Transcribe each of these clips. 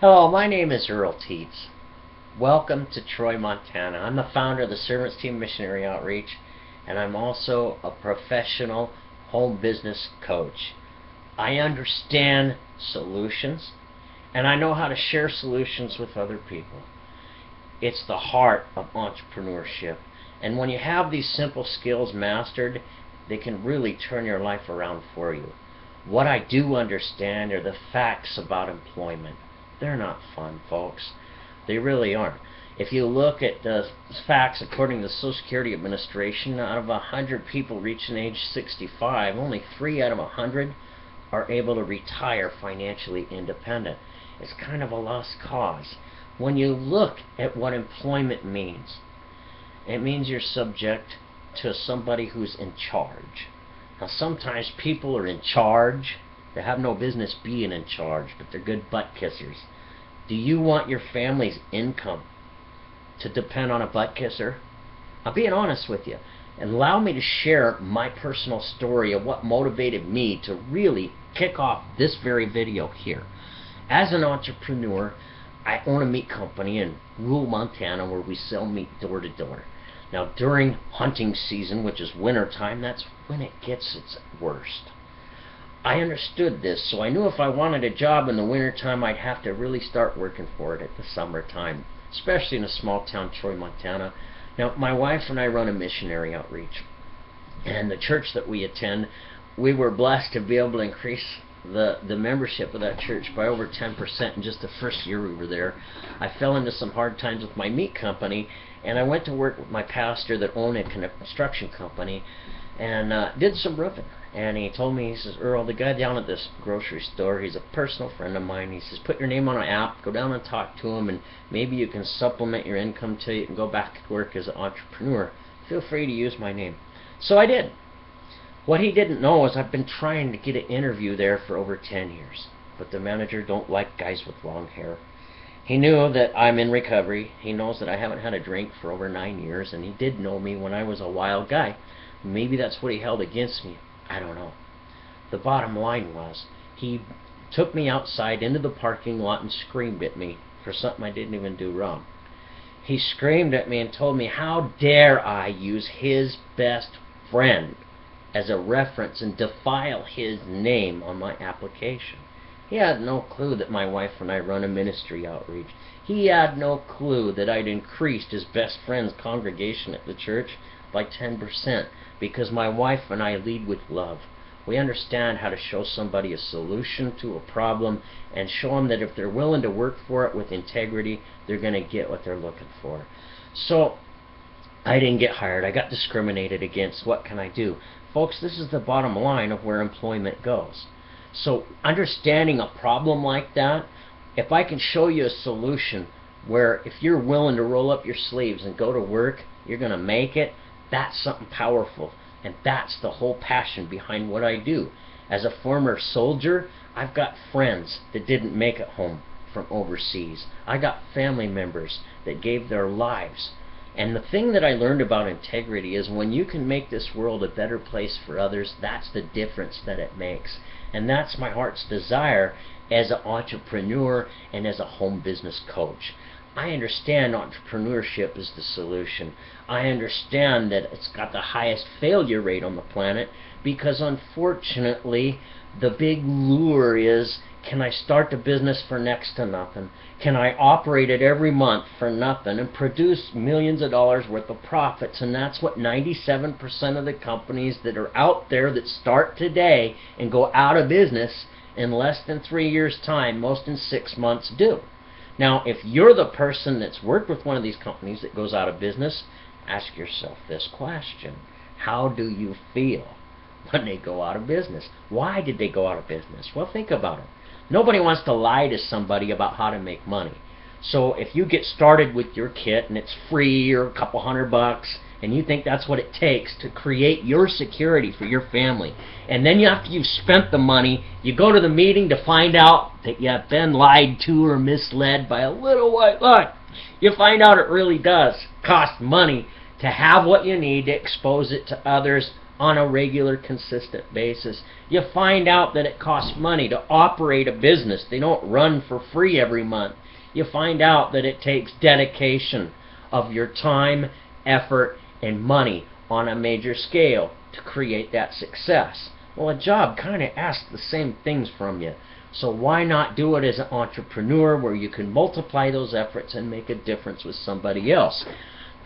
Hello, my name is Earl Teets. Welcome to Troy, Montana. I'm the founder of the Servants Team Missionary Outreach, and I'm also a professional home business coach. I understand solutions, and I know how to share solutions with other people. It's the heart of entrepreneurship. And when you have these simple skills mastered, they can really turn your life around for you. What I do understand are the facts about employment. They're not fun, folks. They really aren't. If you look at the facts according to the Social Security Administration, out of 100 people reaching age 65, only 3 out of 100 are able to retire financially independent. It's kind of a lost cause. When you look at what employment means, it means you're subject to somebody who's in charge. Now, sometimes people are in charge. They have no business being in charge, but they're good butt kissers. Do you want your family's income to depend on a butt kisser? I'm being honest with you. And allow me to share my personal story of what motivated me to really kick off this very video here. As an entrepreneur, I own a meat company in rural Montana where we sell meat door to door. Now, during hunting season, which is winter time, that's when it gets its worst. I understood this, so I knew if I wanted a job in the winter time, I'd have to really start working for it at the summertime, especially in a small town, Troy, Montana. Now, my wife and I run a missionary outreach, and the church that we attend, we were blessed to be able to increase the membership of that church by over 10% in just the first year we were there. I fell into some hard times with my meat company, and I went to work with my pastor that owned a construction company and did some roofing. And he told me, he says, Earl, the guy down at this grocery store, he's a personal friend of mine. He says, put your name on an app, go down and talk to him, and maybe you can supplement your income till you can go back to work as an entrepreneur. Feel free to use my name. So I did. What he didn't know is I've been trying to get an interview there for over 10 years. But the manager don't like guys with long hair. He knew that I'm in recovery. He knows that I haven't had a drink for over 9 years, and he did know me when I was a wild guy. Maybe that's what he held against me. I don't know. The bottom line was, he took me outside into the parking lot and screamed at me for something I didn't even do wrong. He screamed at me and told me, how dare I use his best friend as a reference and defile his name on my application. He had no clue that my wife and I run a ministry outreach. He had no clue that I'd increased his best friend's congregation at the church by 10% because my wife and I lead with love. We understand how to show somebody a solution to a problem and show them that if they're willing to work for it with integrity, they're going to get what they're looking for. So I didn't get hired. I got discriminated against. What can I do? Folks, this is the bottom line of where employment goes. So understanding a problem like that, if I can show you a solution where if you're willing to roll up your sleeves and go to work, you're going to make it, that's something powerful. And that's the whole passion behind what I do. As a former soldier, I've got friends that didn't make it home from overseas. I got family members that gave their lives. And the thing that I learned about integrity is when you can make this world a better place for others, that's the difference that it makes. And that's my heart's desire as an entrepreneur and as a home business coach. I understand entrepreneurship is the solution. I understand that it's got the highest failure rate on the planet because unfortunately the big lure is, can I start the business for next to nothing? Can I operate it every month for nothing and produce millions of dollars worth of profits? And that's what 97% of the companies that are out there that start today and go out of business in less than 3 years' time, most in 6 months, do. Now, if you're the person that's worked with one of these companies that goes out of business, ask yourself this question. How do you feel when they go out of business? Why did they go out of business? Well, think about it. Nobody wants to lie to somebody about how to make money. So if you get started with your kit and it's free or a couple $100 and you think that's what it takes to create your security for your family, and then after you've spent the money, you go to the meeting to find out that you've been lied to or misled by a little white lie, you find out it really does cost money to have what you need to expose it to others on a regular, consistent basis. You find out that it costs money to operate a business. They don't run for free every month. You find out that it takes dedication of your time, effort, and money on a major scale to create that success. Well, a job kind of asks the same things from you. So why not do it as an entrepreneur where you can multiply those efforts and make a difference with somebody else?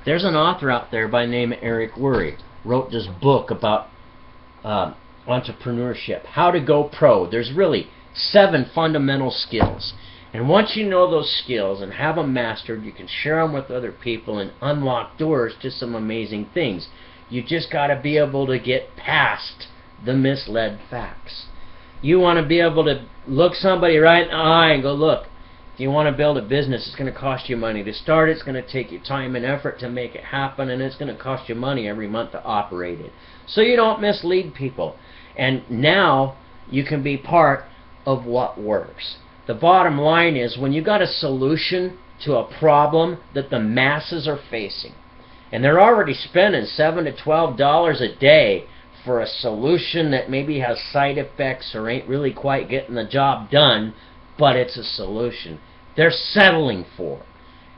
There's an author out there by the name of Eric Worre. Wrote this book about entrepreneurship, how to go pro. There's really 7 fundamental skills. And once you know those skills and have them mastered, you can share them with other people and unlock doors to some amazing things. You just got to be able to get past the misled facts. You want to be able to look somebody right in the eye and go, look, if you want to build a business, it's going to cost you money to start it. It's going to take you time and effort to make it happen, and it's going to cost you money every month to operate it. So you don't mislead people. And now you can be part of what works. The bottom line is, when you got a solution to a problem that the masses are facing, and they're already spending $7 to $12 a day for a solution that maybe has side effects or ain't really quite getting the job done, but it's a solution they're settling for.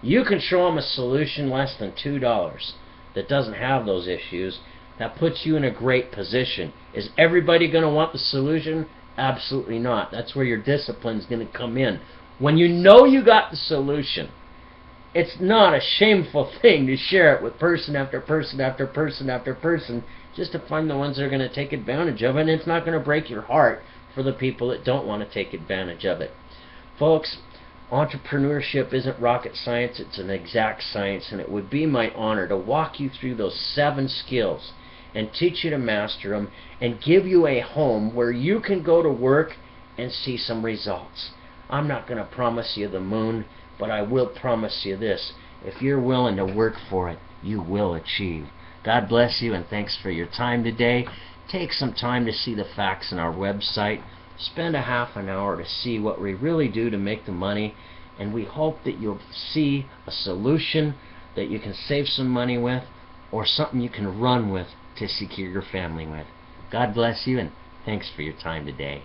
You can show them a solution less than $2 that doesn't have those issues. That puts you in a great position. Is everybody going to want the solution? Absolutely not. That's where your discipline is going to come in. When you know you got the solution, it's not a shameful thing to share it with person after person after person after person, just to find the ones that are going to take advantage of it, and it's not going to break your heart for the people that don't want to take advantage of it. Folks, entrepreneurship isn't rocket science, it's an exact science, and it would be my honor to walk you through those 7 skills and teach you to master them and give you a home where you can go to work and see some results. I'm not going to promise you the moon, but I will promise you this: if you're willing to work for it, you will achieve. God bless you, and thanks for your time today. Take some time to see the facts on our website. Spend a half an hour to see what we really do to make the money, and we hope that you'll see a solution that you can save some money with, or something you can run with to secure your family with. God bless you, and thanks for your time today.